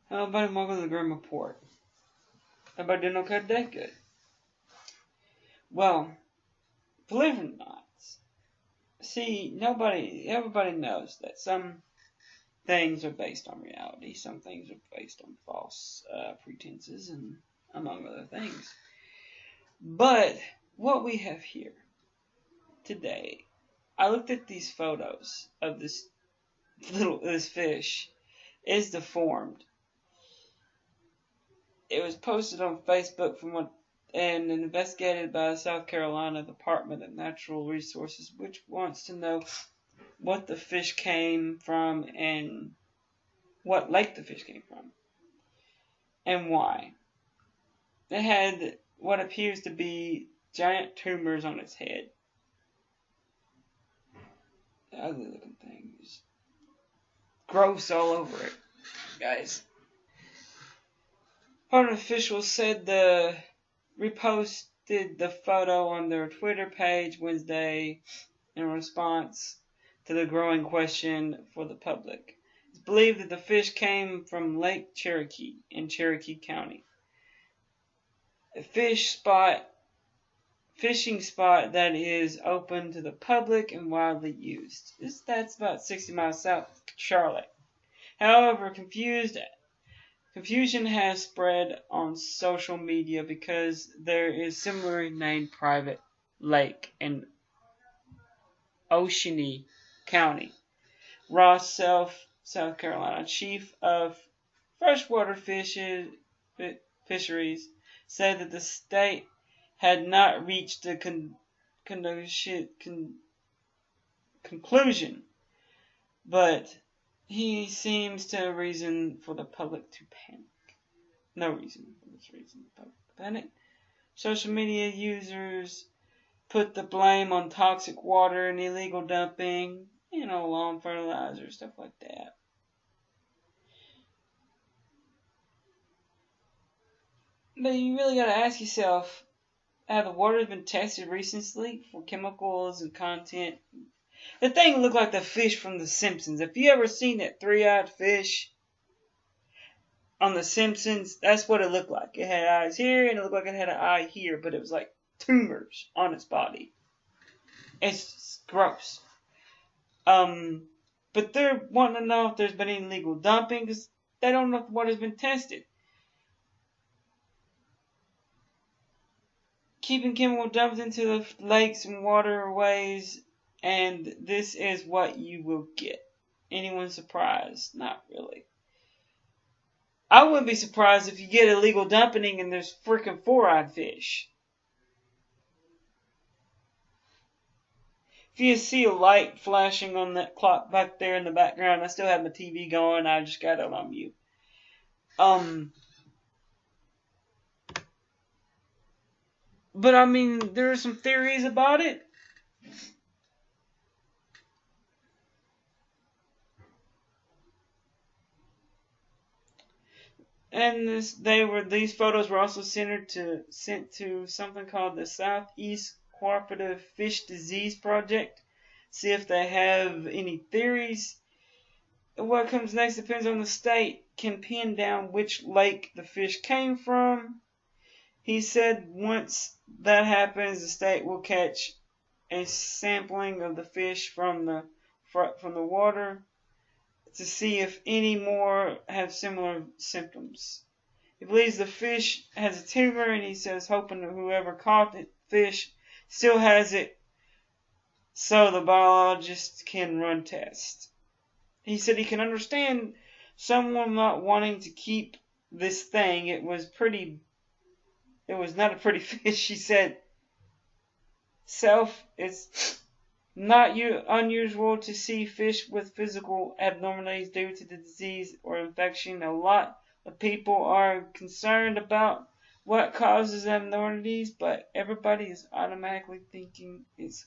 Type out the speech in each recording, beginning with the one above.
Hello everybody, welcome to the Grim Report. Everybody doing okay today? Good. Well, believe it or not, see, everybody knows that some things are based on reality, some things are based on false pretenses, and among other things. But what we have here today, I looked at these photos of this fish. Is deformed. It was posted on Facebook and investigated by the South Carolina Department of Natural Resources, which wants to know what the fish came from and what lake the fish came from and why. It had what appears to be giant tumors on its head. Ugly looking things. Gross all over it, guys. Department officials said reposted the photo on their Twitter page Wednesday in response to the growing question for the public. It's believed that the fish came from Lake Cherokee in Cherokee County. A fishing spot that is open to the public and widely used. That's about 60 miles south of Charlotte. However, confusion has spread on social media because there is similarly named private lake in Oceanee County. Ross South Carolina, chief of freshwater fisheries, said that the state had not reached a conclusion, but he seems to have reason for the public to panic. No reason for this reason the public to panic. Social media users put the blame on toxic water and illegal dumping, lawn fertilizer, stuff like that. But you really gotta ask yourself, have the water been tested recently for chemicals and content? The thing looked like the fish from The Simpsons. If you ever seen that three-eyed fish on The Simpsons, that's what it looked like. It had eyes here, and it looked like it had an eye here, but it was like tumors on its body. It's gross. But they're wanting to know if there's been any illegal dumping, because they don't know if the water's been tested. Keeping chemical dumps into the lakes and waterways, and this is what you will get. Anyone surprised? Not really. I wouldn't be surprised if you get illegal dumping and there's freaking four-eyed fish. If you see a light flashing on that clock back there in the background, I still have my TV going. I just got it on mute. But I mean, there are some theories about it. And these photos were also sent to something called the Southeast Cooperative Fish Disease Project. See if they have any theories. What comes next depends on the state can pin down which lake the fish came from. He said once that happens, the state will catch a sampling of the fish from the water to see if any more have similar symptoms. He believes the fish has a tumor, and he says hoping that whoever caught the fish still has it so the biologist can run tests. He said he can understand someone not wanting to keep this thing. It was not a pretty fish, he said. It's not unusual to see fish with physical abnormalities due to the disease or infection. A lot of people are concerned about what causes abnormalities, but everybody is automatically thinking it's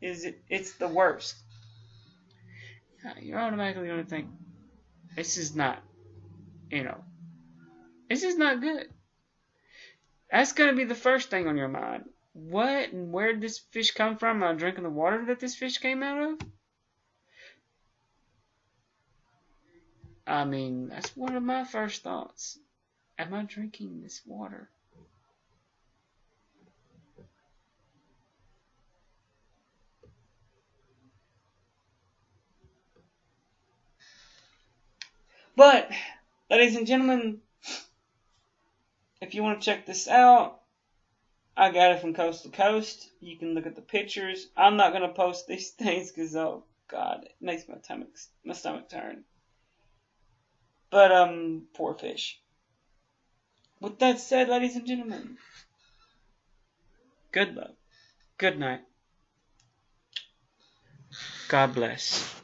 the worst. You're automatically going to think this is not good. That's going to be the first thing on your mind. What and where did this fish come from? Am I drinking the water that this fish came out of? I mean, that's one of my first thoughts. Am I drinking this water? But, ladies and gentlemen, if you want to check this out, I got it from coast to coast. You can look at the pictures. I'm not going to post these things because, oh God, it makes my stomach turn. But, poor fish. With that said, ladies and gentlemen, good luck. Good night. God bless.